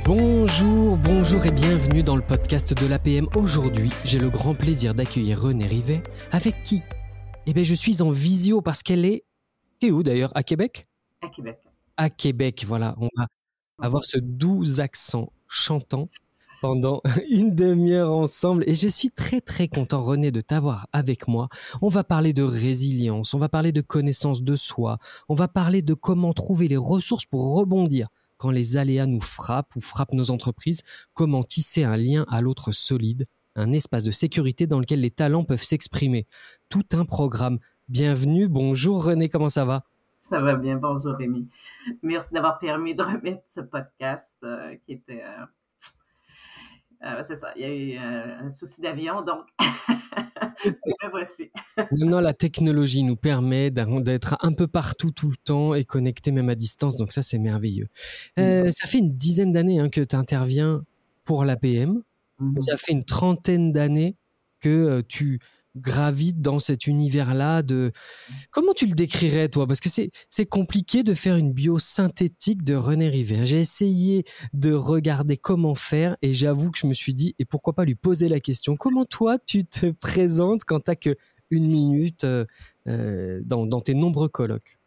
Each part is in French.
Bonjour et bienvenue dans le podcast de l'APM. Aujourd'hui, j'ai le grand plaisir d'accueillir Renée Rivet, avec qui je suis en visio parce qu'elle est... T'es où d'ailleurs? À Québec? À Québec. À Québec, voilà. On va avoir ce doux accent chantant pendant une demi-heure ensemble. Et je suis très très content, Renée, de t'avoir avec moi. On va parler de résilience, on va parler de connaissance de soi, on va parler de comment trouver les ressources pour rebondir quand les aléas nous frappent ou frappent nos entreprises, comment tisser un lien à l'autre solide, un espace de sécurité dans lequel les talents peuvent s'exprimer. Tout un programme. Bienvenue, bonjour Renée, comment ça va? Ça va bien, bonjour Rémi. Merci d'avoir permis de remettre ce podcast qui était... c'est ça, il y a eu un souci d'avion, donc me voici. Maintenant, la technologie nous permet d'être un peu partout tout le temps et connectés même à distance, donc ça c'est merveilleux. Ça fait une dizaine d'années que tu interviens pour l'APM. Ça fait une trentaine d'années que tu gravites dans cet univers-là de... Comment tu le décrirais, toi? Parce que c'est compliqué de faire une bio synthétique de Renée Rivet. J'ai essayé de regarder comment faire et j'avoue que je me suis dit, et pourquoi pas lui poser la question, comment toi, tu te présentes quand tu n'as que une minute dans tes nombreux colloques?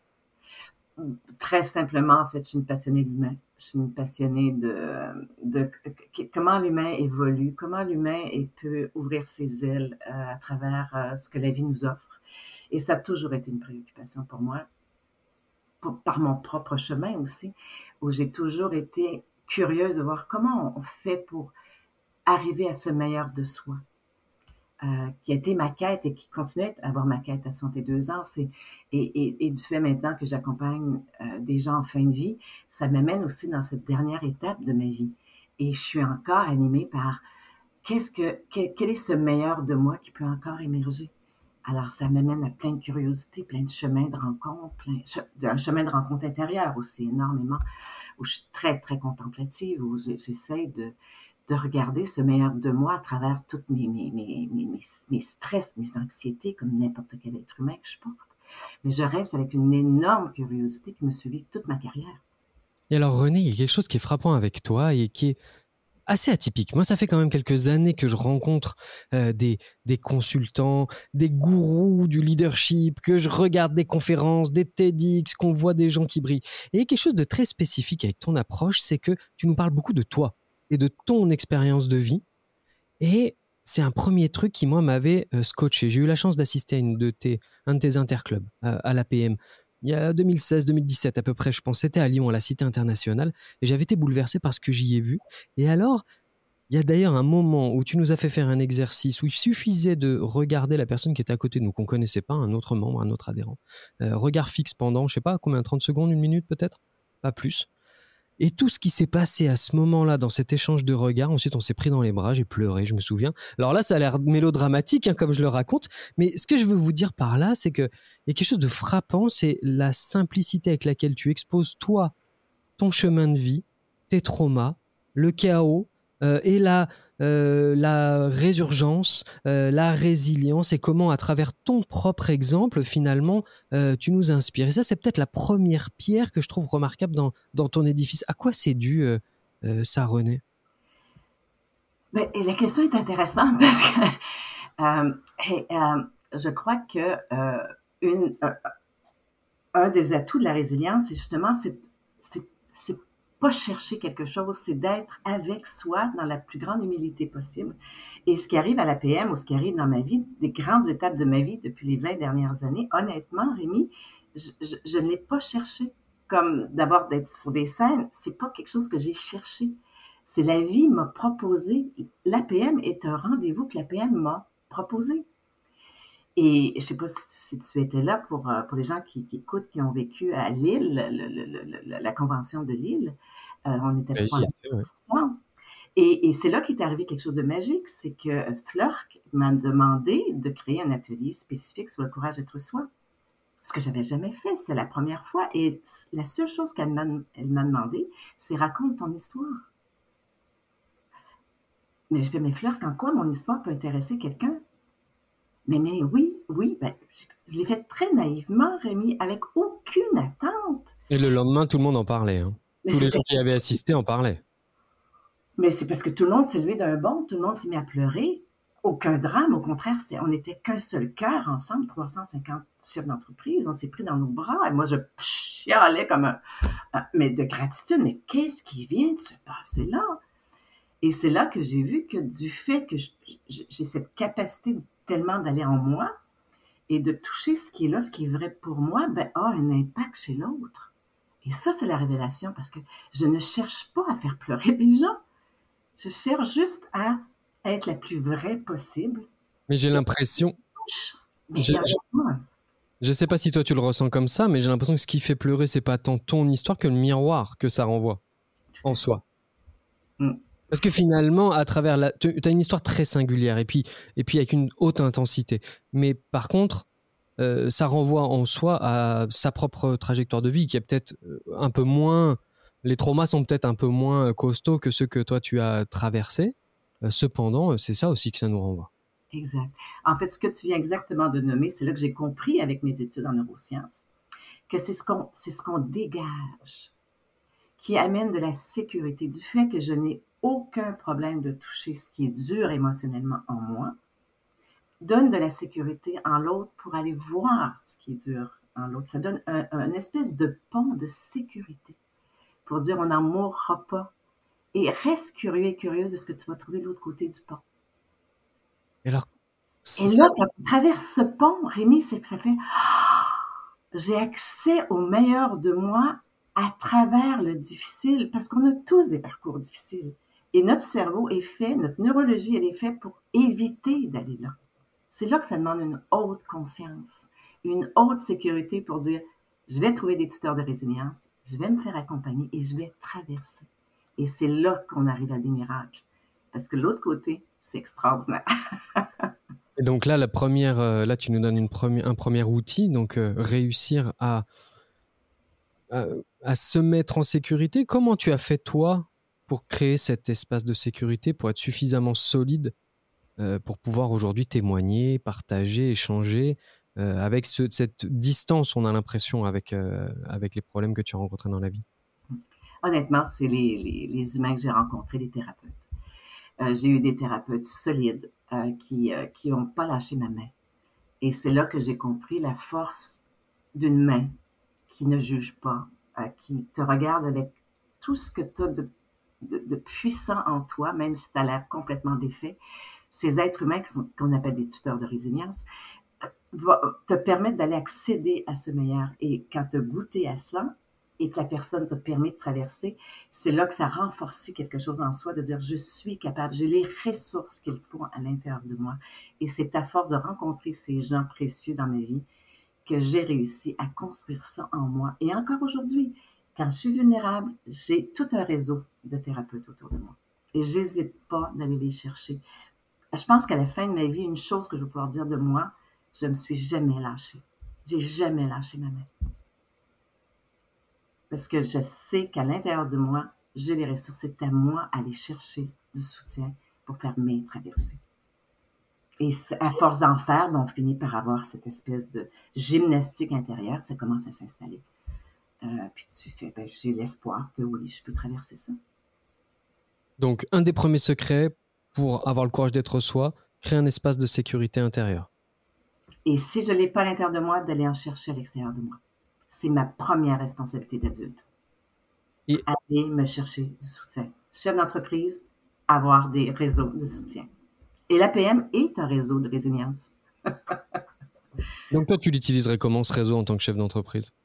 Très simplement, en fait, je suis une passionnée d'humain. Je suis une passionnée de comment l'humain évolue, comment l'humain peut ouvrir ses ailes à travers ce que la vie nous offre. Et ça a toujours été une préoccupation pour moi, par mon propre chemin aussi, où j'ai toujours été curieuse de voir comment on fait pour arriver à ce meilleur de soi. Qui a été ma quête et qui continue à avoir ma quête à 62 ans. Et du fait maintenant que j'accompagne des gens en fin de vie, ça m'amène aussi dans cette dernière étape de ma vie. Et je suis encore animée par quel est ce meilleur de moi qui peut encore émerger. Alors, ça m'amène à plein de curiosités, plein de chemins de rencontres, un chemin de rencontre intérieure aussi énormément, où je suis très, très contemplative, où j'essaie de regarder ce meilleur de moi à travers toutes mes stress, mes anxiétés, comme n'importe quel être humain que je porte. Mais je reste avec une énorme curiosité qui me suit toute ma carrière. Et alors Renée, il y a quelque chose qui est frappant avec toi et qui est assez atypique. Moi, ça fait quand même quelques années que je rencontre des consultants, des gourous du leadership, que je regarde des conférences, des TEDx, qu'on voit des gens qui brillent. Et il y a quelque chose de très spécifique avec ton approche, c'est que tu nous parles beaucoup de toi et de ton expérience de vie. Et c'est un premier truc qui, moi, m'avait scotché. J'ai eu la chance d'assister à un de tes interclubs à l'APM. Il y a 2016-2017 à peu près, je pense. C'était à Lyon, à la Cité internationale. Et j'avais été bouleversé par ce que j'y ai vu. Et alors, il y a d'ailleurs un moment où tu nous as fait faire un exercice où il suffisait de regarder la personne qui était à côté de nous, qu'on ne connaissait pas, un autre membre, un autre adhérent. Regard fixe pendant, je ne sais pas, combien, 30 secondes, une minute peut-être? Pas plus. Et tout ce qui s'est passé à ce moment-là, dans cet échange de regards, ensuite on s'est pris dans les bras, j'ai pleuré, je me souviens. Alors là, ça a l'air mélodramatique, comme je le raconte, mais ce que je veux vous dire par là, c'est qu'il y a quelque chose de frappant, c'est la simplicité avec laquelle tu exposes, toi, ton chemin de vie, tes traumas, le chaos et la résurgence, la résilience, et comment, à travers ton propre exemple, finalement, tu nous inspires. Et ça, c'est peut-être la première pierre que je trouve remarquable dans ton édifice. À quoi c'est dû, ça, Renée? Et la question est intéressante parce que je crois que un des atouts de la résilience, c'est justement c'est pas chercher quelque chose, c'est d'être avec soi dans la plus grande humilité possible. Et ce qui arrive à l'APM ou ce qui arrive dans ma vie, des grandes étapes de ma vie depuis les 20 dernières années, honnêtement, Rémi, je ne l'ai pas cherché. Comme d'abord d'être sur des scènes, c'est pas quelque chose que j'ai cherché. C'est la vie m'a proposé. L'APM est un rendez-vous que l'APM m'a proposé. Et je ne sais pas si tu étais là pour les gens qui écoutent, qui ont vécu à Lille, la convention de Lille. On était pour la convention. Et c'est là qu'est arrivé quelque chose de magique, c'est que Fleurk m'a demandé de créer un atelier spécifique sur le courage d'être soi. Ce que j'avais jamais fait, c'était la première fois. Et la seule chose qu'elle m'a demandé, c'est raconte ton histoire. Mais je fais, mais Fleurk, en quoi mon histoire peut intéresser quelqu'un? Mais oui, je l'ai fait très naïvement, Rémi, avec aucune attente. Et le lendemain, tout le monde en parlait. Tous les gens qui avaient assisté en parlaient. Mais c'est parce que tout le monde s'est levé d'un bond, tout le monde s'est mis à pleurer. Aucun drame, au contraire, on n'était qu'un seul cœur ensemble, 350 chefs d'entreprise. On s'est pris dans nos bras et moi, je chialais comme mais de gratitude. Mais qu'est-ce qui vient de se passer là? Et c'est là que j'ai vu que du fait que j'ai cette capacité tellement d'aller en moi et de toucher ce qui est là, ce qui est vrai pour moi, ben, a un impact chez l'autre. Et ça, c'est la révélation parce que je ne cherche pas à faire pleurer les gens. Je cherche juste à être la plus vraie possible. Mais j'ai l'impression... Mais je sais pas si toi tu le ressens comme ça, mais j'ai l'impression que ce qui fait pleurer, c'est pas tant ton histoire que le miroir que ça renvoie en soi. Parce que finalement, à travers tu as une histoire très singulière et puis avec une haute intensité. Mais par contre, ça renvoie en soi à sa propre trajectoire de vie qui est peut-être un peu moins... Les traumas sont peut-être un peu moins costauds que ceux que toi tu as traversés. Cependant, c'est ça aussi que ça nous renvoie. Exact. En fait, ce que tu viens exactement de nommer, c'est là que j'ai compris avec mes études en neurosciences que c'est ce qu'on dégage qui amène de la sécurité, du fait que je n'ai aucun problème de toucher ce qui est dur émotionnellement en moi, donne de la sécurité en l'autre pour aller voir ce qui est dur en l'autre. Ça donne un espèce de pont de sécurité pour dire on n'en mourra pas. Et reste curieux et curieuse de ce que tu vas trouver de l'autre côté du pont. Et là, ça traverse ce pont, Rémi, c'est que ça fait j'ai accès au meilleur de moi à travers le difficile, parce qu'on a tous des parcours difficiles. Et notre cerveau est fait, notre neurologie, elle est faite pour éviter d'aller là. C'est là que ça demande une haute conscience, une haute sécurité pour dire, je vais trouver des tuteurs de résilience, je vais me faire accompagner et je vais traverser. Et c'est là qu'on arrive à des miracles. Parce que l'autre côté, c'est extraordinaire. Et donc là, là, tu nous donnes un premier outil, donc réussir à se mettre en sécurité. Comment tu as fait, toi, pour créer cet espace de sécurité, pour être suffisamment solide pour pouvoir aujourd'hui témoigner, partager, échanger avec cette distance, on a l'impression, avec les problèmes que tu as rencontrés dans la vie? Honnêtement, c'est les humains que j'ai rencontrés, les thérapeutes. J'ai eu des thérapeutes solides qui n'ont pas lâché ma main. Et c'est là que j'ai compris la force d'une main qui ne juge pas, qui te regarde avec tout ce que tu as de puissant en toi, même si tu as l'air complètement défait. Ces êtres humains qu'on appelle des tuteurs de résilience te permettent d'aller accéder à ce meilleur. Et quand tu as goûté à ça et que la personne t'a permis de traverser, c'est là que ça renforce quelque chose en soi, de dire je suis capable, j'ai les ressources qu'il faut à l'intérieur de moi. Et c'est à force de rencontrer ces gens précieux dans ma vie que j'ai réussi à construire ça en moi. Et encore aujourd'hui, quand je suis vulnérable, j'ai tout un réseau de thérapeutes autour de moi. Et j'hésite pas d'aller les chercher. Je pense qu'à la fin de ma vie, une chose que je vais pouvoir dire de moi, je ne me suis jamais lâchée. J'ai jamais lâché ma main. Parce que je sais qu'à l'intérieur de moi, j'ai les ressources. C'est à moi d'aller chercher du soutien pour faire mes traversées. Et à force d'en faire, on finit par avoir cette espèce de gymnastique intérieure. Ça commence à s'installer. Puis j'ai l'espoir que oui, je peux traverser ça. Donc, un des premiers secrets pour avoir le courage d'être soi, créer un espace de sécurité intérieure. Et si je ne l'ai pas à l'intérieur de moi, d'aller en chercher à l'extérieur de moi. C'est ma première responsabilité d'adulte. Et aller me chercher du soutien. Chef d'entreprise, avoir des réseaux de soutien. Et l'APM est un réseau de résilience. Donc toi, tu l'utiliserais comment, ce réseau, en tant que chef d'entreprise?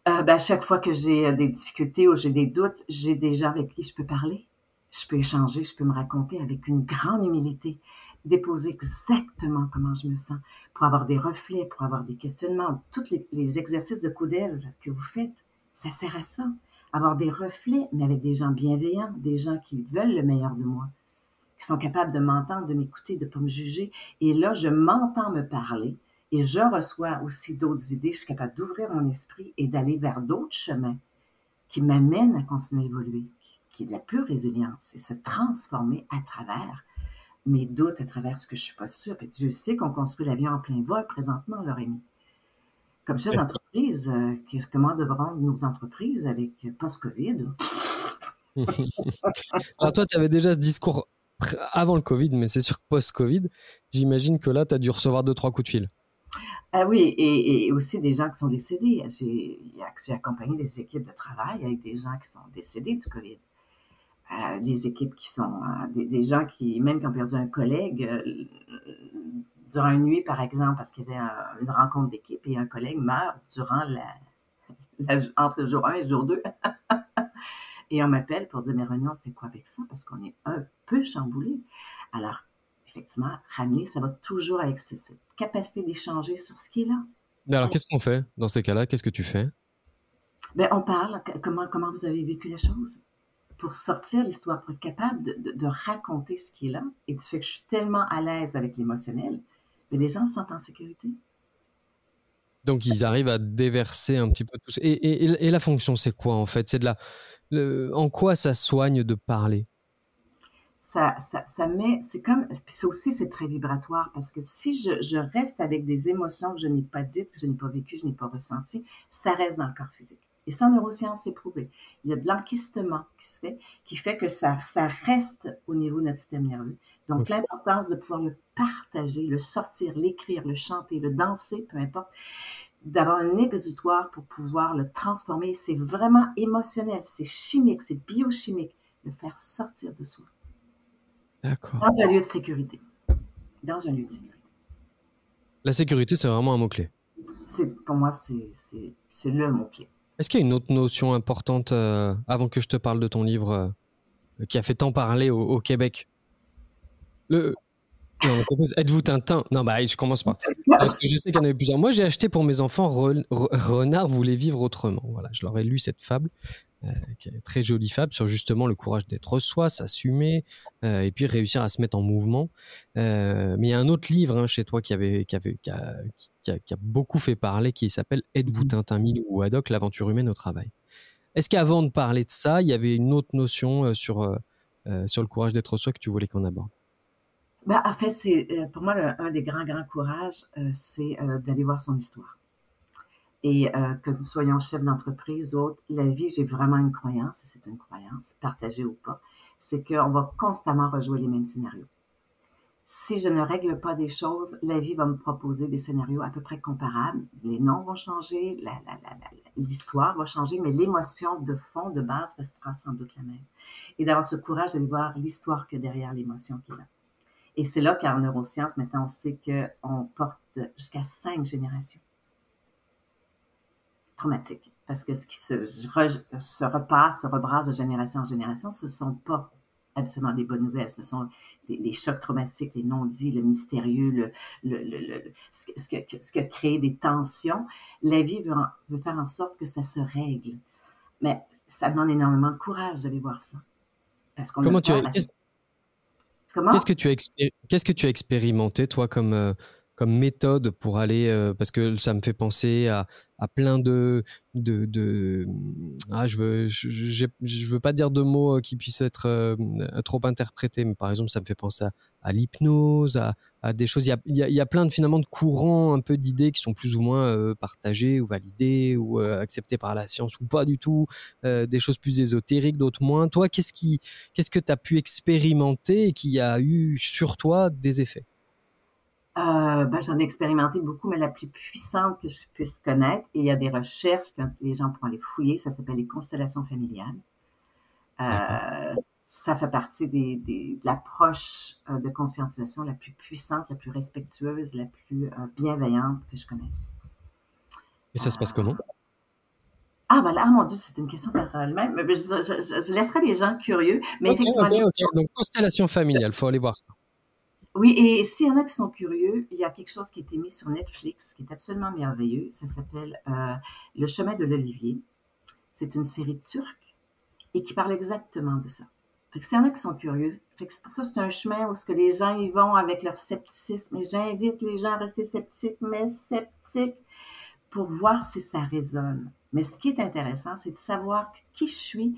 À chaque fois que j'ai des difficultés ou j'ai des doutes, j'ai des gens avec qui je peux parler. Je peux échanger, je peux me raconter avec une grande humilité, déposer exactement comment je me sens, pour avoir des reflets, pour avoir des questionnements. Tous les exercices de coups-d'œuvre que vous faites, ça sert à ça. Avoir des reflets, mais avec des gens bienveillants, des gens qui veulent le meilleur de moi, qui sont capables de m'entendre, de m'écouter, de ne pas me juger. Et là, je m'entends me parler et je reçois aussi d'autres idées. Je suis capable d'ouvrir mon esprit et d'aller vers d'autres chemins qui m'amènent à continuer à évoluer, qui est de la pure résilience et se transformer à travers mes doutes, à travers ce que je ne suis pas sûre. Puis Dieu sait qu'on construit l'avion en plein vol présentement, Rémi. Comme chef d'entreprise, comment devront nos entreprises avec post-COVID? Alors toi, tu avais déjà ce discours avant le Covid, mais c'est sûr que post-Covid, j'imagine que là, tu as dû recevoir 2-3 coups de fil. Ah oui, et aussi des gens qui sont décédés. J'ai accompagné des équipes de travail avec des gens qui sont décédés du COVID. Des équipes qui sont des gens qui, même qui ont perdu un collègue durant une nuit, par exemple, parce qu'il y avait une rencontre d'équipe et un collègue meurt durant entre le jour 1 et le jour 2. Et on m'appelle pour dire, mais René, on fait quoi avec ça? Parce qu'on est un peu chamboulé. Alors, effectivement, ramener, ça va toujours avec cette capacité d'échanger sur ce qui est là. Mais alors, qu'est-ce qu'on fait dans ces cas-là? Qu'est-ce que tu fais? Ben, on parle, comment vous avez vécu la chose? Pour sortir l'histoire, pour être capable de raconter ce qui est là. Et du fait que je suis tellement à l'aise avec l'émotionnel, mais les gens se sentent en sécurité. Donc, ils arrivent à déverser un petit peu tout ça. Et la fonction, c'est quoi en fait? C'est en quoi ça soigne de parler? Ça met, c'est comme, puis ça aussi, c'est très vibratoire parce que si je reste avec des émotions que je n'ai pas dites, que je n'ai pas vécues, je n'ai pas ressenties, ça reste dans le corps physique. Et ça, en neurosciences, c'est prouvé. Il y a de l'enquistement qui se fait, qui fait que ça reste au niveau de notre système nerveux. Donc, l'importance de pouvoir le partager, le sortir, l'écrire, le chanter, le danser, peu importe, d'avoir un exutoire pour pouvoir le transformer. C'est vraiment émotionnel, c'est chimique, c'est biochimique, le faire sortir de soi. D'accord. Dans un lieu de sécurité. Dans un lieu de sécurité. La sécurité, c'est vraiment un mot-clé. Pour moi, c'est le mot-clé. Est-ce qu'il y a une autre notion importante, avant que je te parle de ton livre, qui a fait tant parler au Québec? Non, êtes-vous Tintin? Non, bah, je commence pas. Parce que je sais qu'il y en avait plusieurs. Moi, j'ai acheté pour mes enfants Renard voulait vivre autrement. Voilà, je leur ai lu cette fable, qui est une très jolie fable sur justement le courage d'être soi, s'assumer, et puis réussir à se mettre en mouvement. Mais il y a un autre livre chez toi qui a beaucoup fait parler, qui s'appelle Êtes-vous Tintin Milou ou Haddock, l'aventure humaine au travail. Est-ce qu'avant de parler de ça, il y avait une autre notion sur le courage d'être soi que tu voulais qu'on aborde? Ben, en fait, c'est pour moi un des grands courages, c'est d'aller voir son histoire. Et que nous soyons chefs d'entreprise ou autres, la vie, j'ai vraiment une croyance, et c'est une croyance, partagée ou pas, c'est qu'on va constamment rejouer les mêmes scénarios. Si je ne règle pas des choses, la vie va me proposer des scénarios à peu près comparables. Les noms vont changer, l'histoire va changer, mais l'émotion de fond, de base, restera sans doute la même. Et d'avoir ce courage d'aller voir l'histoire qu'il y a derrière l'émotion qui est là. Et c'est là qu'en neurosciences, maintenant, on sait qu'on porte jusqu'à 5 générations traumatiques. Parce que ce qui se repasse, se rebrasse de génération en génération, ce ne sont pas absolument des bonnes nouvelles. Ce sont les chocs traumatiques, les non-dits, le mystérieux, ce que crée des tensions. La vie veut faire en sorte que ça se règle. Mais ça demande énormément de courage d'aller voir ça. Parce qu'on Comment Qu'est-ce que tu as expérimenté, toi, comme méthode pour aller, parce que ça me fait penser à plein je veux pas dire de mots qui puissent être trop interprétés, mais par exemple, ça me fait penser à l'hypnose, à des choses. Il y a plein finalement de courants, un peu d'idées qui sont plus ou moins partagées ou validées ou acceptées par la science ou pas du tout, des choses plus ésotériques, d'autres moins. Toi, qu'est-ce que tu as pu expérimenter et qui a eu sur toi des effets? J'en ai expérimenté beaucoup, mais la plus puissante que je puisse connaître, et il y a des recherches, quand les gens pourront aller fouiller, ça s'appelle les constellations familiales. D'accord. Ça fait partie de l'approche de conscientisation la plus puissante, la plus respectueuse, la plus bienveillante que je connaisse. Et ça se passe comment? Voilà, mon Dieu, c'est une question par elle-même. Mais je laisserai les gens curieux, mais Ok. effectivement, Donc, constellation familiale, faut aller voir ça. oui, et s'il y en a qui sont curieux, il y a quelque chose qui a été mis sur Netflix qui est absolument merveilleux. Ça s'appelle Le chemin de l'Olivier. C'est une série turque et qui parle exactement de ça. Fait que s'il y en a qui sont curieux, fait que c'est pour ça que c'est un chemin où ce que les gens y vont avec leur scepticisme. Et j'invite les gens à rester sceptiques, mais sceptiques pour voir si ça résonne. Mais ce qui est intéressant, c'est de savoir que qui je suis,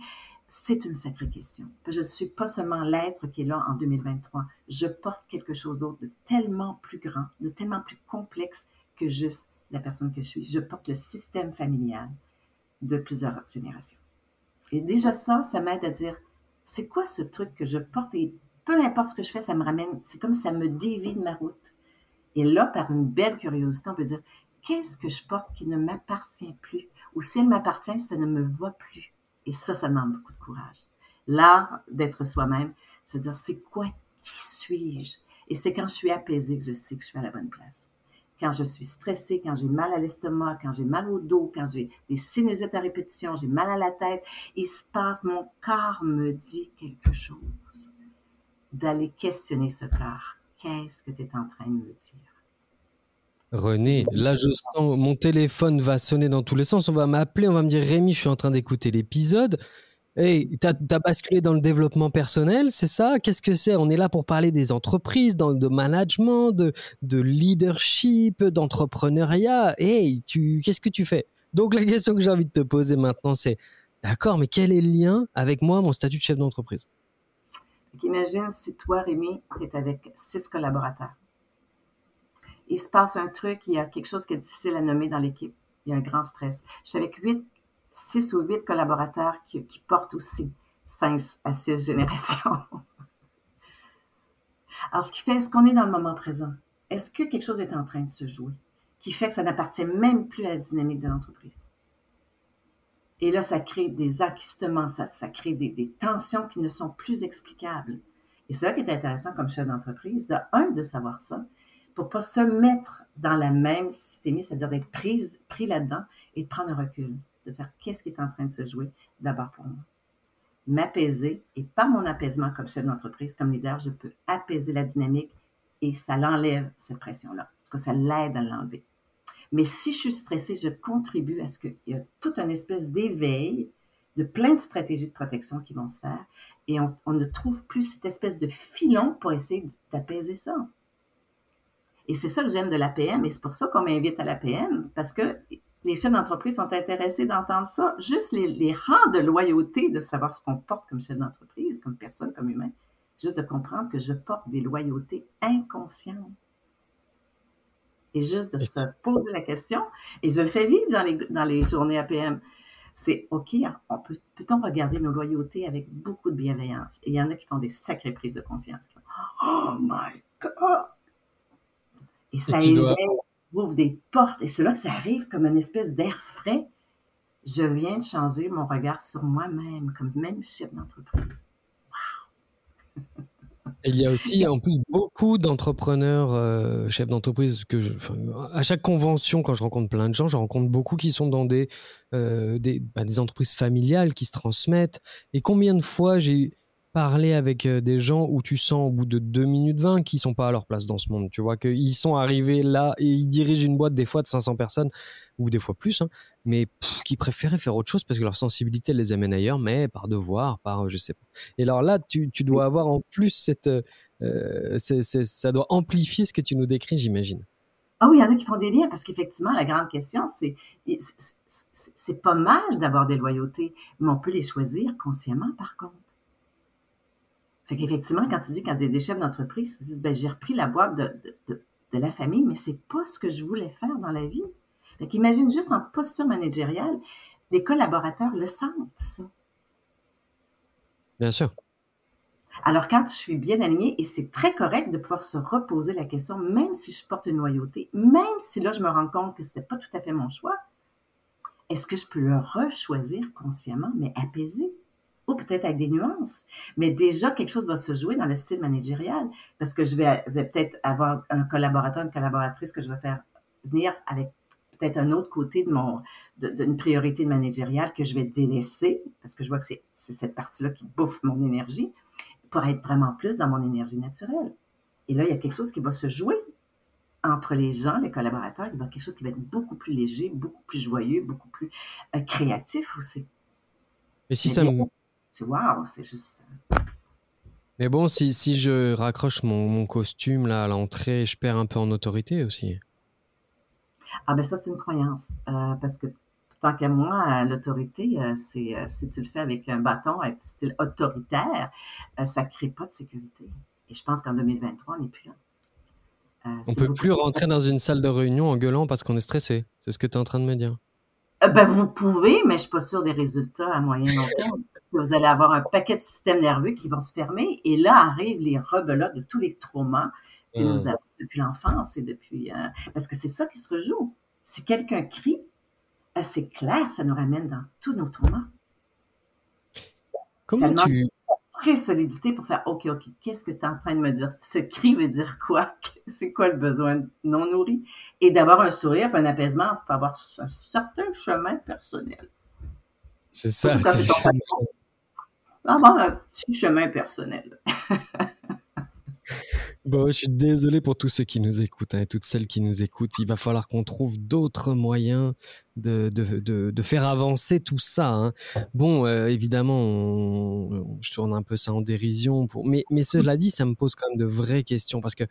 c'est une sacrée question. Je ne suis pas seulement l'être qui est là en 2023. Je porte quelque chose d'autre de tellement plus grand, de tellement plus complexe que juste la personne que je suis. Je porte le système familial de plusieurs générations. Et déjà ça m'aide à dire, c'est quoi ce truc que je porte? Et peu importe ce que je fais, ça me ramène, c'est comme ça me dévie de ma route. Et là, par une belle curiosité, on peut dire, qu'est-ce que je porte qui ne m'appartient plus? Ou si elle m'appartient, ça ne me va plus. Et ça demande beaucoup de courage. L'art d'être soi-même, c'est dire, c'est quoi, qui suis-je? Et c'est quand je suis apaisée que je sais que je suis à la bonne place. Quand je suis stressée, quand j'ai mal à l'estomac, quand j'ai mal au dos, quand j'ai des sinusites à répétition, j'ai mal à la tête, il se passe, mon corps me dit quelque chose. D'aller questionner ce corps. Qu'est-ce que tu es en train de me dire? René, là je sens mon téléphone va sonner dans tous les sens, on va m'appeler, on va me dire Rémi, je suis en train d'écouter l'épisode. Hey, t'as basculé dans le développement personnel, c'est ça? Qu'est-ce que c'est? On est là pour parler des entreprises, de management, de leadership, d'entrepreneuriat. Hey, qu'est-ce que tu fais? Donc la question que j'ai envie de te poser maintenant, c'est d'accord, mais quel est le lien avec moi, mon statut de chef d'entreprise? Imagine si toi, Rémi, tu es avec 6 collaborateurs. Il se passe un truc, il y a quelque chose qui est difficile à nommer dans l'équipe. Il y a un grand stress. Je suis avec 6 ou 8 collaborateurs qui portent aussi 5 à 6 générations. Alors, ce qui fait, est-ce qu'on est dans le moment présent? Est-ce que quelque chose est en train de se jouer qui fait que ça n'appartient même plus à la dynamique de l'entreprise? Et là, ça crée des enquistements, ça crée des tensions qui ne sont plus explicables. Et c'est là qui est intéressant comme chef d'entreprise, de savoir ça, pour ne pas se mettre dans la même systémie, c'est-à-dire d'être pris là-dedans et de prendre un recul, de faire qu'est-ce qui est en train de se jouer d'abord pour moi. M'apaiser, et par mon apaisement comme chef d'entreprise, comme leader, je peux apaiser la dynamique et ça l'enlève, cette pression-là. Parce que ça l'aide à l'enlever. Mais si je suis stressée, je contribue à ce qu'il y a toute une espèce d'éveil de plein de stratégies de protection qui vont se faire et on ne trouve plus cette espèce de filon pour essayer d'apaiser ça. Et c'est ça que j'aime de l'APM et c'est pour ça qu'on m'invite à l'APM parce que les chefs d'entreprise sont intéressés d'entendre ça. Juste les rangs de loyauté, de savoir ce qu'on porte comme chef d'entreprise, comme personne, comme humain. Juste de comprendre que je porte des loyautés inconscientes. Et juste de se poser la question, et je le fais vivre dans les journées APM, c'est OK, peut-on regarder nos loyautés avec beaucoup de bienveillance? Et il y en a qui font des sacrées prises de conscience. Oh my God! Et ça ouvre des portes, et c'est là que ça arrive comme une espèce d'air frais. Je viens de changer mon regard sur moi-même, comme même chef d'entreprise. Wow! Il y a aussi en plus beaucoup d'entrepreneurs, chefs d'entreprise à chaque convention, quand je rencontre plein de gens, je rencontre beaucoup qui sont dans des entreprises familiales qui se transmettent. Et combien de fois j'ai parlé avec des gens où tu sens au bout de 2 minutes 20 qu'ils sont pas à leur place dans ce monde, tu vois, qu'ils sont arrivés là et ils dirigent une boîte des fois de 500 personnes ou des fois plus, hein, mais qui préféraient faire autre chose parce que leur sensibilité les amène ailleurs, mais par devoir, je sais pas. Et alors là, tu dois avoir en plus ça doit amplifier ce que tu nous décris, j'imagine. Ah oui, il y en a qui font des liens parce qu'effectivement, la grande question, c'est pas mal d'avoir des loyautés, mais on peut les choisir consciemment par contre. Fait qu'effectivement, quand tu dis, quand des chefs d'entreprise se disent, ben, j'ai repris la boîte de la famille, mais c'est pas ce que je voulais faire dans la vie. Fait qu'imagine juste en posture managériale, les collaborateurs le sentent, ça. Bien sûr. Alors, quand je suis bien alignée, et c'est très correct de pouvoir se reposer la question, même si je porte une loyauté, même si là, je me rends compte que c'était pas tout à fait mon choix, est-ce que je peux le rechoisir consciemment, mais apaisé? Ou peut-être avec des nuances. Mais déjà, quelque chose va se jouer dans le style managérial, parce que je vais peut-être avoir un collaborateur, une collaboratrice que je vais faire venir avec peut-être un autre côté d'une priorité managériale que je vais délaisser, parce que je vois que c'est cette partie-là qui bouffe mon énergie, pour être vraiment plus dans mon énergie naturelle. Et là, il y a quelque chose qui va se jouer entre les gens, les collaborateurs, il va y avoir quelque chose qui va être beaucoup plus léger, beaucoup plus joyeux, beaucoup plus créatif aussi. Et si ça me... Wow, c'est juste... Mais bon, si je raccroche mon costume là à l'entrée, je perds un peu en autorité aussi. Ah ben ça, c'est une croyance. Parce que tant qu'à moi, l'autorité, c'est si tu le fais avec un bâton, avec style autoritaire, ça ne crée pas de sécurité. Et je pense qu'en 2023, on n'est plus là. On ne peut plus rentrer dans une salle de réunion en gueulant parce qu'on est stressé. C'est ce que tu es en train de me dire. Ben, vous pouvez, mais je suis pas sûre des résultats à moyen long terme. Vous allez avoir un paquet de systèmes nerveux qui vont se fermer et là arrivent les rebelotes de tous les traumas que nous Hum. avons depuis l'enfance et depuis... parce que c'est ça qui se rejoue. Si quelqu'un crie, c'est clair, ça nous ramène dans tous nos traumas. Ça Comment demande tu... une vraie solidité pour faire OK, qu'est-ce que tu es en train de me dire? Ce cri veut dire quoi? C'est quoi le besoin non nourri? Et d'avoir un sourire, un apaisement, il faut avoir un certain chemin personnel. C'est ça, Surtout quand c'est le c'est ton chemin. patron. Avoir un petit chemin personnel. Bon, je suis désolé pour tous ceux qui nous écoutent et toutes celles qui nous écoutent. Il va falloir qu'on trouve d'autres moyens de faire avancer tout ça. Hein. Bon, évidemment, je tourne un peu ça en dérision. Mais cela dit, ça me pose quand même de vraies questions parce que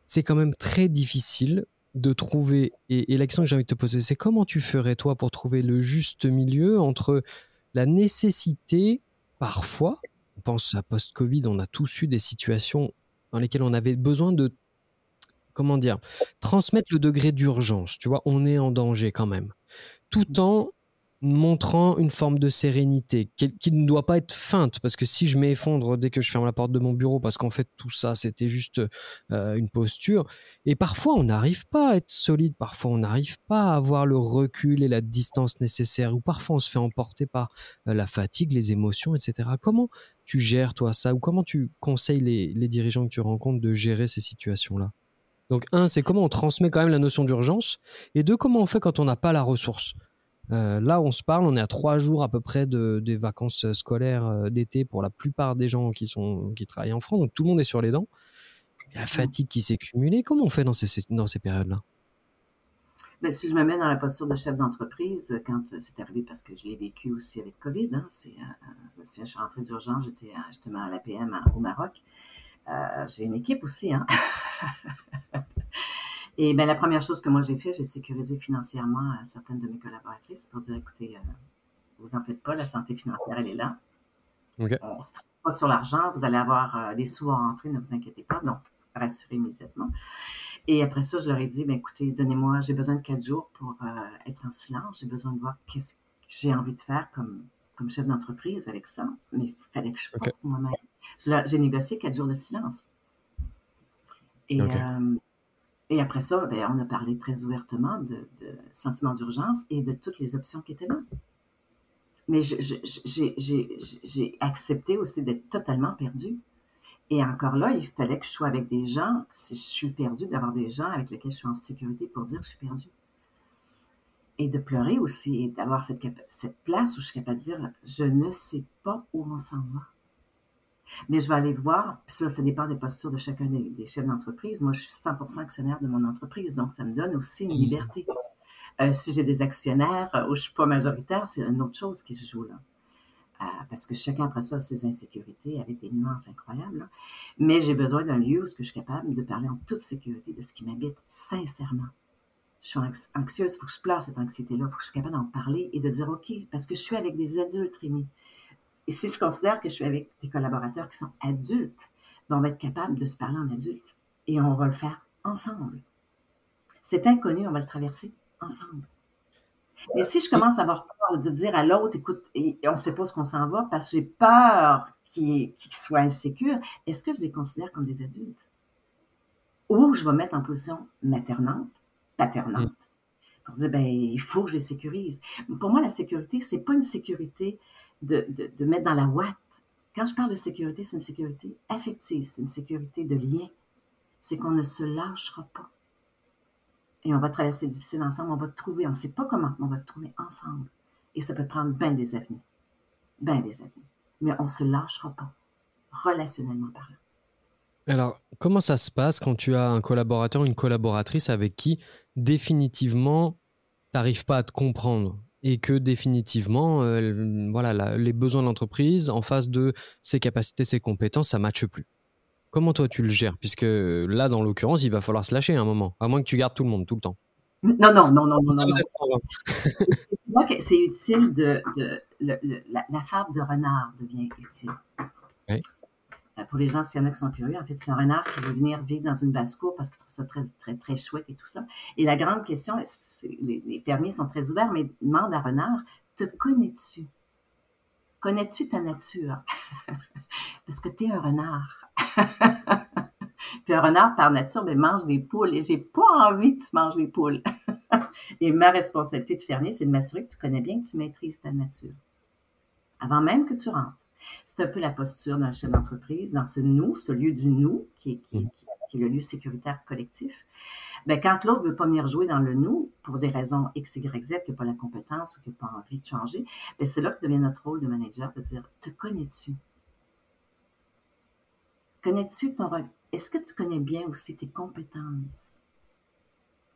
c'est quand même très difficile de trouver. Et la question que j'ai envie de te poser, c'est comment tu ferais, toi, pour trouver le juste milieu entre la nécessité, parfois, on pense à post-Covid, on a tous eu des situations dans lesquelles on avait besoin de, comment dire, transmettre le degré d'urgence. Tu vois, on est en danger quand même. Tout en montrant une forme de sérénité qui ne doit pas être feinte, parce que si je m'effondre dès que je ferme la porte de mon bureau, parce qu'en fait tout ça c'était juste une posture, et parfois on n'arrive pas à être solide, parfois on n'arrive pas à avoir le recul et la distance nécessaire, ou parfois on se fait emporter par la fatigue, les émotions, etc. Comment tu gères toi ça, ou comment tu conseilles les dirigeants que tu rencontres de gérer ces situations-là? Donc un, c'est comment on transmet quand même la notion d'urgence, et deux, comment on fait quand on n'a pas la ressource. Là, on se parle, on est à 3 jours à peu près des vacances scolaires d'été pour la plupart des gens qui travaillent en France. Donc, tout le monde est sur les dents. Il y a la fatigue qui s'est cumulée. Comment on fait dans ces périodes-là? Mais si je me mets dans la posture de chef d'entreprise, quand c'est arrivé, parce que je l'ai vécu aussi avec COVID, hein, je suis rentrée d'urgence, j'étais justement à l'APM au Maroc. J'ai une équipe aussi, hein. Et ben la première chose que moi j'ai fait, j'ai sécurisé financièrement certaines de mes collaboratrices pour dire, écoutez, vous en faites pas, la santé financière, elle est là. Ok. On ne se traite pas sur l'argent, vous allez avoir des sous à rentrer, ne vous inquiétez pas. Donc, rassurez immédiatement. Et après ça, je leur ai dit, ben écoutez, donnez-moi, j'ai besoin de 4 jours pour être en silence. J'ai besoin de voir qu'est-ce que j'ai envie de faire comme chef d'entreprise avec ça. Mais il fallait que je porte moi-même. J'ai négocié 4 jours de silence. Et, Ok. et après ça, ben, on a parlé très ouvertement de sentiment d'urgence et de toutes les options qui étaient là. Mais j'ai accepté aussi d'être totalement perdue. Et encore là, il fallait que je sois avec des gens, si je suis perdue, d'avoir des gens avec lesquels je suis en sécurité pour dire que je suis perdue. Et de pleurer aussi, et d'avoir cette place où je suis capable de dire, je ne sais pas où on s'en va. Mais je vais aller voir, puis ça dépend des postures de chacun des chefs d'entreprise. Moi, je suis 100% actionnaire de mon entreprise, donc ça me donne aussi une liberté. Si j'ai des actionnaires où je ne suis pas majoritaire, c'est une autre chose qui se joue là. Parce que chacun après ça a ses insécurités avec des nuances incroyables. Là. Mais j'ai besoin d'un lieu où je suis capable de parler en toute sécurité de ce qui m'habite sincèrement. Je suis anxieuse, il faut que je place cette anxiété-là, il faut que je sois capable d'en parler et de dire OK, parce que je suis avec des adultes, Rémi. Et si je considère que je suis avec des collaborateurs qui sont adultes, ben on va être capable de se parler en adulte. Et on va le faire ensemble. C'est inconnu, on va le traverser ensemble. Mais si je commence à avoir peur de dire à l'autre, écoute, et on ne sait pas ce qu'on s'en va parce que j'ai peur qu'il soit insécure, est-ce que je les considère comme des adultes? Ou je vais mettre en position maternante, paternante, pour dire, ben, il faut que je les sécurise. Pour moi, la sécurité, c'est pas une sécurité de mettre dans la ouate. Quand je parle de sécurité, c'est une sécurité affective, c'est une sécurité de lien. C'est qu'on ne se lâchera pas. Et on va traverser difficile ensemble, on va te trouver, on ne sait pas comment, mais on va te trouver ensemble. Et ça peut prendre bien des années. Mais on ne se lâchera pas, relationnellement parlant. Alors, comment ça se passe quand tu as un collaborateur ou une collaboratrice avec qui définitivement tu n'arrives pas à te comprendre et que définitivement, voilà, les besoins de l'entreprise en face de ses capacités, ses compétences, ça ne matche plus? Comment toi tu le gères? Puisque là, dans l'occurrence, il va falloir se lâcher à un moment, à moins que tu gardes tout le monde tout le temps. Ça, vous êtes 120. C'est moi que c'est utile la fable de renard devient utile. Oui. Pour les gens, s'il y en a qui sont curieux, en fait, c'est un renard qui veut venir vivre dans une basse-cour parce qu'il trouve ça très, très, très chouette et tout ça. Et la grande question, les fermiers sont très ouverts, mais demande à renard, te connais-tu? Connais-tu ta nature? Parce que tu es un renard. Puis un renard, par nature, ben, mange des poules. Et j'ai pas envie que tu manges des poules. Et ma responsabilité de fermier, c'est de m'assurer que tu connais bien, que tu maîtrises ta nature. Avant même que tu rentres. C'est un peu la posture d'un chef d'entreprise, dans ce nous, ce lieu du nous, qui est le lieu sécuritaire collectif. Ben, quand l'autre veut pas venir jouer dans le nous, pour des raisons X, Y, Z, qui n'a pas la compétence ou qui n'a pas envie de changer, ben, c'est là que devient notre rôle de manager, de dire, te connais-tu? Connais-tu est-ce que tu connais bien aussi tes compétences,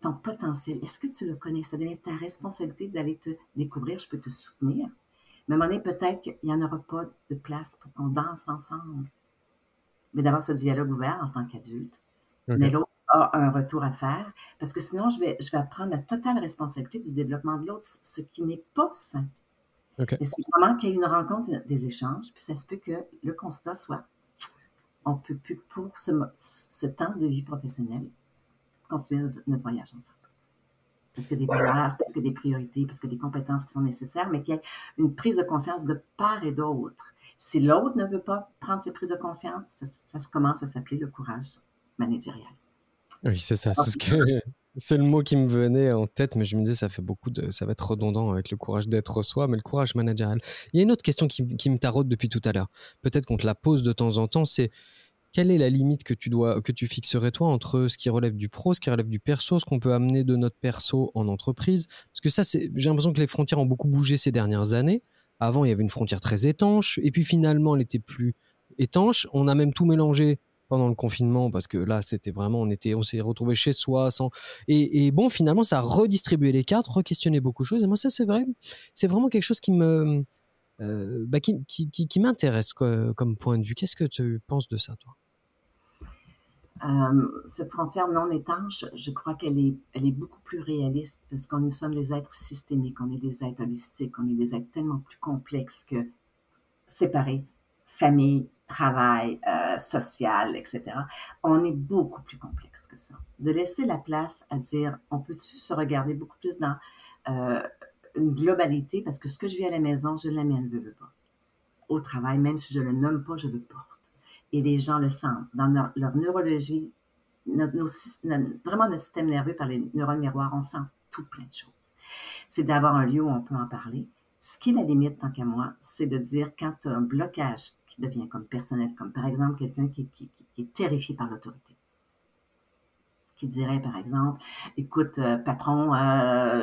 ton potentiel? Est-ce que tu le connais? Ça devient ta responsabilité d'aller te découvrir. Je peux te soutenir. Mais à un moment donné, peut-être qu'il n'y en aura pas de place pour qu'on danse ensemble. Mais d'avoir ce dialogue ouvert en tant qu'adulte. Okay. Mais l'autre a un retour à faire, parce que sinon, je vais prendre la totale responsabilité du développement de l'autre, ce qui n'est pas sain. Okay. Mais c'est vraiment qu'il y ait une rencontre, des échanges, puis ça se peut que le constat soit, on ne peut plus, pour ce temps de vie professionnelle, continuer notre voyage ensemble. Parce que des valeurs, parce que des priorités, parce que des compétences qui sont nécessaires, mais qu'il y ait une prise de conscience de part et d'autre. Si l'autre ne veut pas prendre cette prise de conscience, ça commence à s'appeler le courage managérial. Oui, c'est ça. C'est le mot qui me venait en tête, mais je me disais, ça va être redondant avec le courage d'être soi, mais le courage managérial. Il y a une autre question qui me taraude depuis tout à l'heure. Peut-être qu'on te la pose de temps en temps, c'est quelle est la limite que tu fixerais toi entre ce qui relève du pro, ce qui relève du perso, ce qu'on peut amener de notre perso en entreprise? Parce que ça, j'ai l'impression que les frontières ont beaucoup bougé ces dernières années. Avant, il y avait une frontière très étanche, et puis finalement, elle était plus étanche. On a même tout mélangé pendant le confinement, parce que là, c'était vraiment, on s'est retrouvés chez soi, et bon, finalement, ça a redistribué les cartes, re-questionné beaucoup de choses. Et moi, ça, c'est vraiment quelque chose qui qui m'intéresse comme point de vue. Qu'est-ce que tu penses de ça, toi? Cette frontière non étanche, je crois qu'elle est beaucoup plus réaliste parce que nous sommes des êtres systémiques, on est des êtres holistiques, on est des êtres tellement plus complexes que séparés, famille, travail, social, etc. On est beaucoup plus complexe que ça. De laisser la place à dire, on peut-tu se regarder beaucoup plus dans une globalité, parce que ce que je vis à la maison, je l'amène, je ne veux pas. Au travail, même si je ne le nomme pas, je le porte. Et les gens le sentent. Dans leur neurologie, vraiment notre système nerveux par les neurones miroirs, on sent tout plein de choses. C'est d'avoir un lieu où on peut en parler. Ce qui est la limite, tant qu'à moi, c'est de dire quand tu as un blocage qui devient comme personnel, comme par exemple quelqu'un qui est terrifié par l'autorité, qui dirait par exemple, écoute, patron,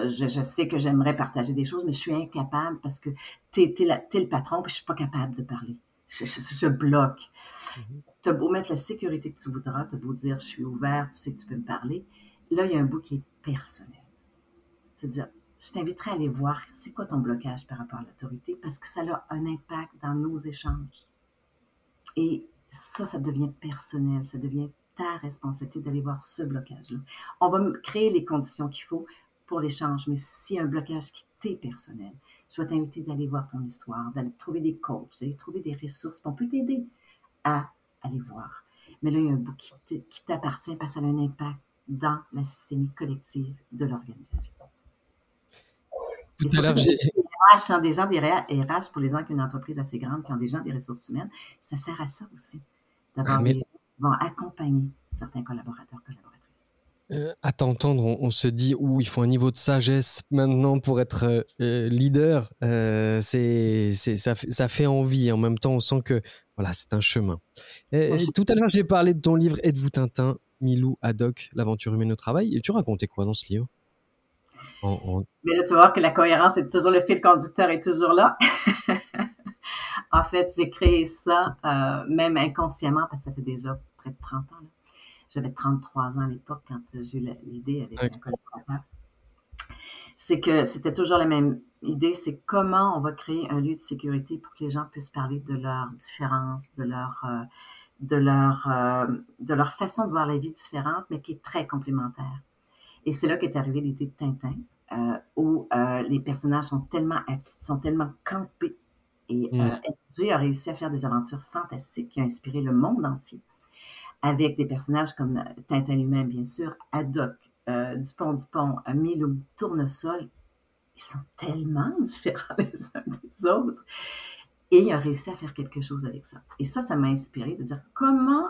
je sais que j'aimerais partager des choses, mais je suis incapable parce que t'es le patron puis je suis pas capable de parler. Je bloque. Tu as beau mettre la sécurité que tu voudras, tu as beau dire je suis ouvert, tu sais que tu peux me parler. Là, il y a un bout qui est personnel. C'est-à-dire, je t'inviterais à aller voir c'est quoi ton blocage par rapport à l'autorité parce que ça a un impact dans nos échanges. Et ça devient personnel, ça devient ta responsabilité d'aller voir ce blocage-là. On va créer les conditions qu'il faut pour l'échange, mais s'il y a un blocage qui t'est personnel, je vais t'inviter d'aller voir ton histoire, d'aller trouver des coachs, d'aller trouver des ressources, on peut t'aider à aller voir. Mais là, il y a un bout qui t'appartient parce que ça a un impact dans la systémique collective de l'organisation. Tout à l'heure, j'ai... des gens des RH, pour les gens qui ont une entreprise assez grande, qui ont des gens des ressources humaines, ça sert à ça aussi, d'avoir des gens qui vont accompagner certains collaborateurs, collaboratrices. À t'entendre, on se dit il faut un niveau de sagesse maintenant pour être leader. Ça fait envie. En même temps, on sent que voilà, c'est un chemin. Tout à l'heure, j'ai parlé de ton livre Êtes-vous Tintin, Milou Haddock, l'aventure humaine au travail. Et tu racontais quoi dans ce livre? Mais là, tu vois que la cohérence est toujours, le fil conducteur est toujours là. En fait, j'ai créé ça même inconsciemment parce que ça fait déjà près de 30 ans. Là. J'avais 33 ans à l'époque quand j'ai eu l'idée avec un collaborateur. C'est que c'était toujours la même idée, c'est comment on va créer un lieu de sécurité pour que les gens puissent parler de leurs différences, de leur façon de voir la vie différente, mais qui est très complémentaire. Et c'est là qu'est arrivée l'idée de Tintin, où les personnages sont tellement campés Et Mm. Hergé a réussi à faire des aventures fantastiques qui ont inspiré le monde entier, avec des personnages comme Tintin lui-même, bien sûr, Haddock, Dupont, Milou, Tournesol. Ils sont tellement différents les uns des autres. Et il a réussi à faire quelque chose avec ça. Et ça m'a inspiré de dire comment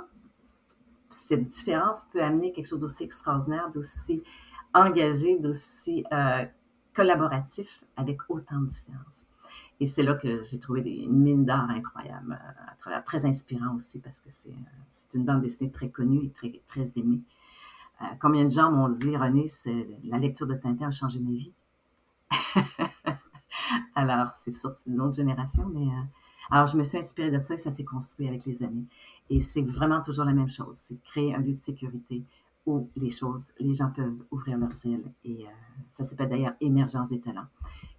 cette différence peut amener quelque chose d'aussi extraordinaire, d'aussi engagé, d'aussi collaboratif avec autant de différences. Et c'est là que j'ai trouvé une mine d'art incroyable, très inspirant aussi, parce que c'est une bande dessinée très connue et très, très aimée. Combien de gens m'ont dit, René, la lecture de Tintin a changé ma vie. Alors, c'est sûr, c'est une autre génération, mais alors je me suis inspirée de ça et ça s'est construit avec les années. Et c'est vraiment toujours la même chose, c'est de créer un lieu de sécurité où les gens peuvent ouvrir leurs ailes. Et ça s'appelle d'ailleurs Émergence des talents.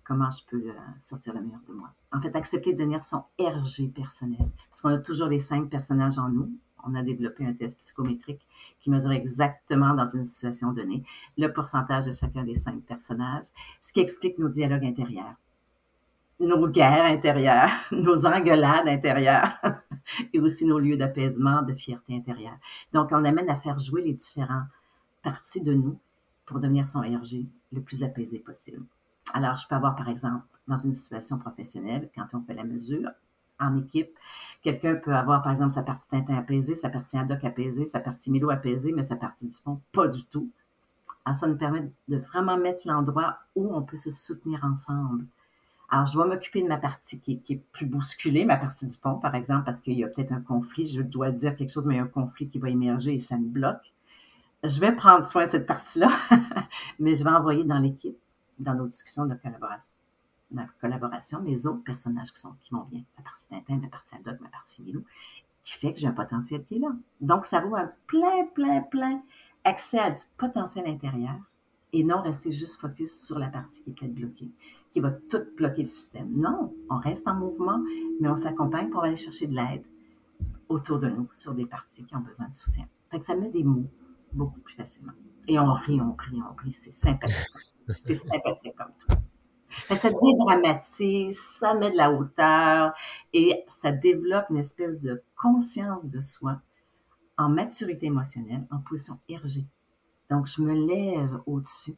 Comment je peux sortir le meilleur de moi. En fait, accepter de devenir son RG personnel. Parce qu'on a toujours les 5 personnages en nous. On a développé un test psychométrique qui mesure exactement dans une situation donnée le pourcentage de chacun des 5 personnages, ce qui explique nos dialogues intérieurs, nos guerres intérieures, nos engueulades intérieures et aussi nos lieux d'apaisement, de fierté intérieure. Donc, on amène à faire jouer les différentes parties de nous pour devenir son RG le plus apaisé possible. Alors, je peux avoir, par exemple, dans une situation professionnelle, quand on fait la mesure en équipe, quelqu'un peut avoir, par exemple, sa partie Tintin apaisée, sa partie Haddock apaisée, sa partie Milou apaisée, mais sa partie Dupont, pas du tout. Alors, ça nous permet de vraiment mettre l'endroit où on peut se soutenir ensemble. Alors, je vais m'occuper de ma partie qui est plus bousculée, ma partie Dupont, par exemple, parce qu'il y a peut-être un conflit, je dois dire quelque chose, mais il y a un conflit qui va émerger et ça me bloque. Je vais prendre soin de cette partie-là, mais je vais envoyer dans l'équipe, dans nos discussions de collaboration, mes autres personnages qui vont bien. Ma partie Tintin, ma partie Haddock, ma partie Milou, qui fait que j'ai un potentiel qui est là. Donc, ça vaut un plein accès à du potentiel intérieur et non rester juste focus sur la partie qui est peut-être bloquée, qui va tout bloquer le système. Non, on reste en mouvement, mais on s'accompagne pour aller chercher de l'aide autour de nous sur des parties qui ont besoin de soutien. Fait que ça met des mots beaucoup plus facilement. Et on rit, c'est sympathique. C'est sympathique comme tout. Ça dédramatise, ça met de la hauteur et ça développe une espèce de conscience de soi en maturité émotionnelle, en position RG. Donc, je me lève au-dessus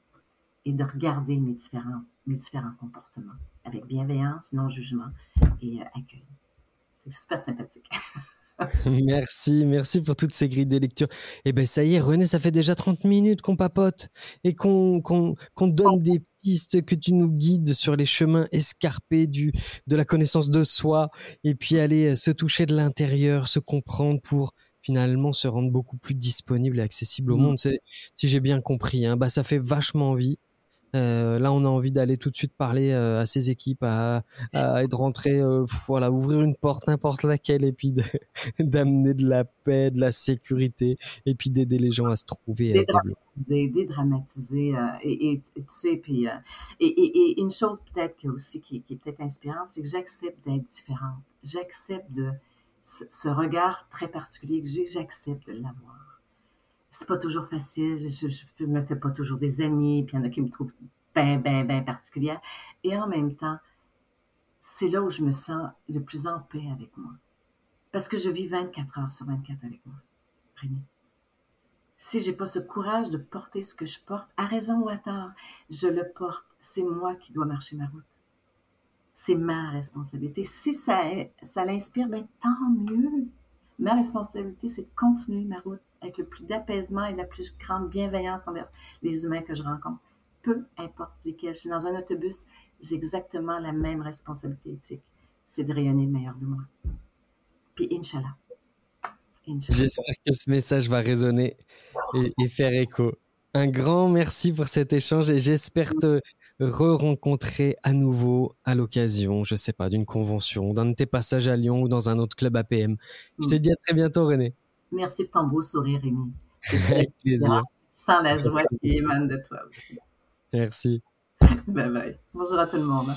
et de regarder mes différents comportements avec bienveillance, non-jugement et accueil. C'est super sympathique. Merci pour toutes ces grilles de lecture. Et ben ça y est, René, ça fait déjà 30 minutes qu'on papote et qu'on donne des pistes, que tu nous guides sur les chemins escarpés de la connaissance de soi et puis aller se toucher de l'intérieur, se comprendre pour finalement se rendre beaucoup plus disponible et accessible au monde. Si j'ai bien compris, hein, bah ça fait vachement envie. Là, on a envie d'aller tout de suite parler à ses équipes, et de rentrer, voilà, ouvrir une porte, n'importe laquelle, et puis d'amener de la paix, de la sécurité, et puis d'aider les gens à se trouver et à se développer. Dédramatiser, et tu sais, puis et une chose peut-être aussi qui est peut-être inspirante, c'est que j'accepte d'être différente. J'accepte de ce regard très particulier que j'accepte de l'avoir. C'est pas toujours facile, je me fais pas toujours des amis, puis il y en a qui me trouvent bien particulière. Et en même temps, c'est là où je me sens le plus en paix avec moi. Parce que je vis 24 heures sur 24 avec moi, René. Si j'ai pas ce courage de porter ce que je porte, à raison ou à tort, je le porte. C'est moi qui dois marcher ma route. C'est ma responsabilité. Si ça l'inspire, ben tant mieux. Ma responsabilité, c'est de continuer ma route avec le plus d'apaisement et la plus grande bienveillance envers les humains que je rencontre. Peu importe lesquels. Je suis dans un autobus, j'ai exactement la même responsabilité éthique. C'est de rayonner le meilleur de moi. Puis, Inch'Allah. J'espère que ce message va résonner et faire écho. Un grand merci pour cet échange et j'espère te re-rencontrer à nouveau à l'occasion, je sais pas, d'une convention, d'un de tes passages à Lyon ou dans un autre club APM. Je te dis à très bientôt, René. Merci pour ton beau sourire, Rémi. Avec plaisir. Sans la joie qui émane de toi aussi. Merci. Bye bye. Bonjour à tout le monde.